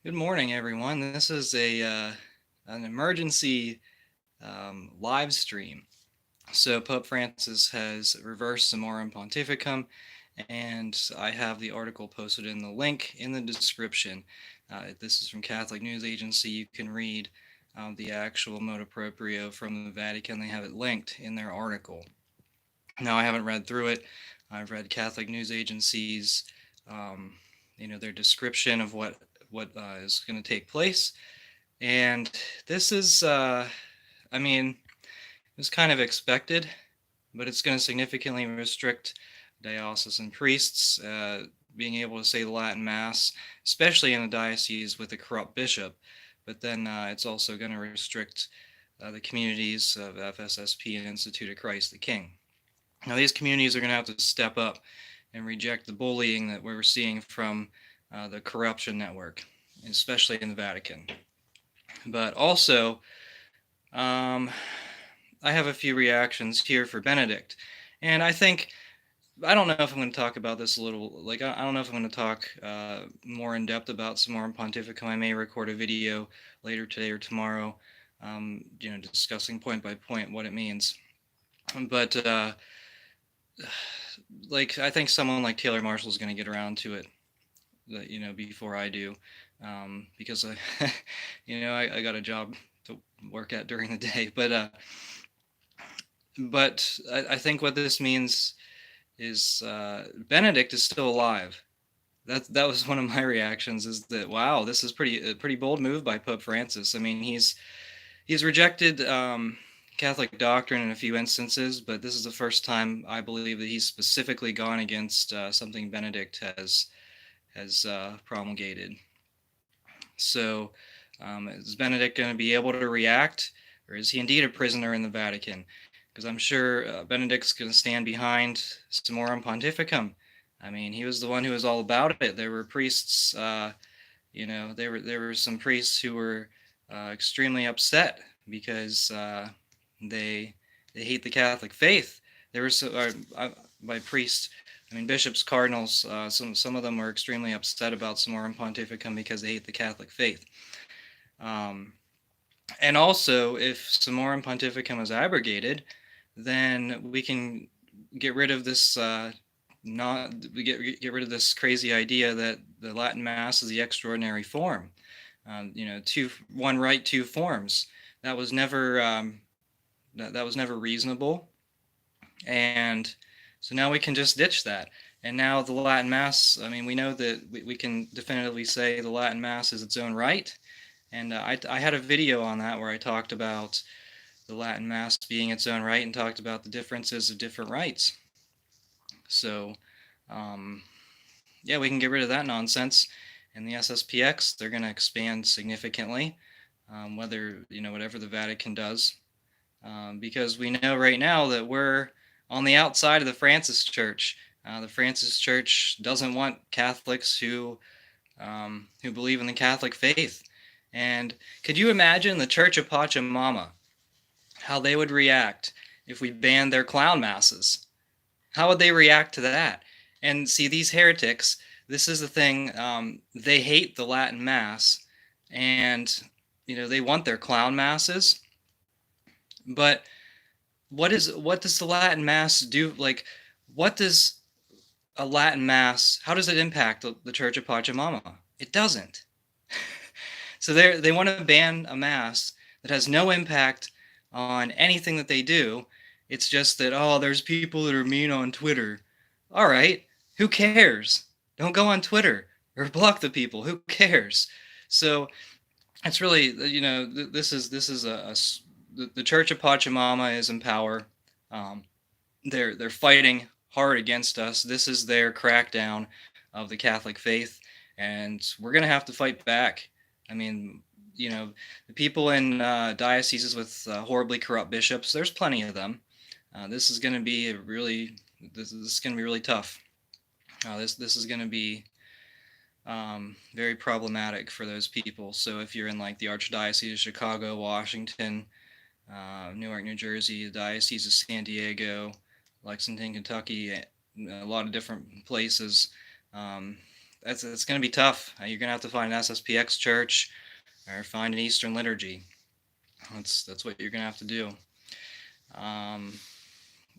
Good morning, everyone. This is an emergency live stream. So Pope Francis has reversed Summorum Pontificum, and I have the article posted in the link in the description. This is from Catholic News Agency. You can read the actual motu proprio from the Vatican. They have it linked in their article. Now, I haven't read through it. I've read Catholic News Agency's, um, their description of what is going to take place. And this is, I mean, it was kind of expected, but it's going to significantly restrict diocesan priests being able to say the Latin Mass, especially in a diocese with a corrupt bishop. But then it's also going to restrict the communities of FSSP and Institute of Christ the King. Now, these communities are going to have to step up and reject the bullying that we're seeing from the corruption network, especially in the Vatican. But also, um, I have a few reactions here for Benedict. And I don't know if I'm going to talk about this a little, I don't know if I'm going to talk more in depth about Summorum Pontificum. I may record a video later today or tomorrow, discussing point by point what it means. But, I think someone like Taylor Marshall is going to get around to it, before I do, because I got a job to work at during the day. But I think what this means is Benedict is still alive. That was one of my reactions. Is that wow? This is a pretty bold move by Pope Francis. I mean, he's rejected Catholic doctrine in a few instances, but this is the first time I believe that he's specifically gone against something Benedict has promulgated. So, is Benedict going to be able to react, or is he indeed a prisoner in the Vatican? Because I'm sure Benedict's going to stand behind Summorum Pontificum. I mean, he was the one who was all about it. There were priests, there were some priests who were extremely upset because they they hate the Catholic faith. There were by priests, I mean bishops, cardinals. Some of them were extremely upset about Summorum Pontificum because they hate the Catholic faith. Um, and also, if Summorum Pontificum is abrogated, then we can get rid of this not we get rid of this crazy idea that the Latin Mass is the extraordinary form. One rite, two forms. That was never that was never reasonable, and so now we can just ditch that. And now the Latin Mass. I mean, we know that we can definitively say the Latin Mass is its own rite. And I had a video on that where I talked about the Latin Mass being its own rite and talked about the differences of different rites. So, um, yeah, we can get rid of that nonsense. And the SSPX, they're going to expand significantly, whatever the Vatican does, because we know right now that we're on the outside of the Francis Church. The Francis Church doesn't want Catholics who believe in the Catholic faith. And could you imagine the Church of Pachamama, how they would react if we banned their clown masses? How would they react to that? And see, these heretics, this is the thing, they hate the Latin Mass, and they want their clown masses. But what does the Latin Mass do? Like, what does a Latin Mass? How does it impact the Church of Pachamama? It doesn't. So they want to ban a mass that has no impact on anything that they do. It's just that, oh, there's people that are mean on Twitter. All right, who cares? Don't go on Twitter or block the people. Who cares? So it's really, this is the Church of Pachamama is in power. They're fighting hard against us. This is their crackdown of the Catholic faith, and we're gonna have to fight back. I mean, the people in dioceses with horribly corrupt bishops, there's plenty of them. This is going to be this is going to be really tough. This is going to be very problematic for those people. So if you're in like the Archdiocese of Chicago, Washington, Newark, New Jersey, the Diocese of San Diego, Lexington, Kentucky, a lot of different places, that's it's going to be tough. You're going to have to find an SSPX church or find an Eastern liturgy. That's what you're going to have to do. Um,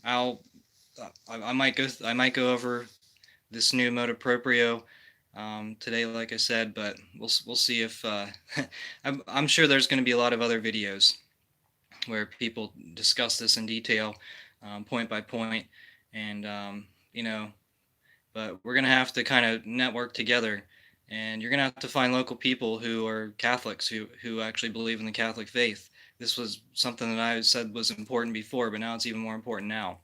I'll I might go over this new motu proprio today, like I said, but we'll see if I'm sure there's going to be a lot of other videos where people discuss this in detail, point by point, and you know, but we're going to have to kind of network together. And you're going to have to find local people who are Catholics who actually believe in the Catholic faith. This was something that I said was important before, but now it's even more important now.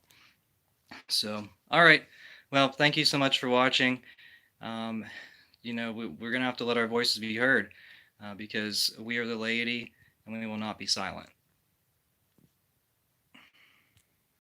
So, all right. Well, thank you so much for watching. Um, we're going to have to let our voices be heard because we are the laity and we will not be silent.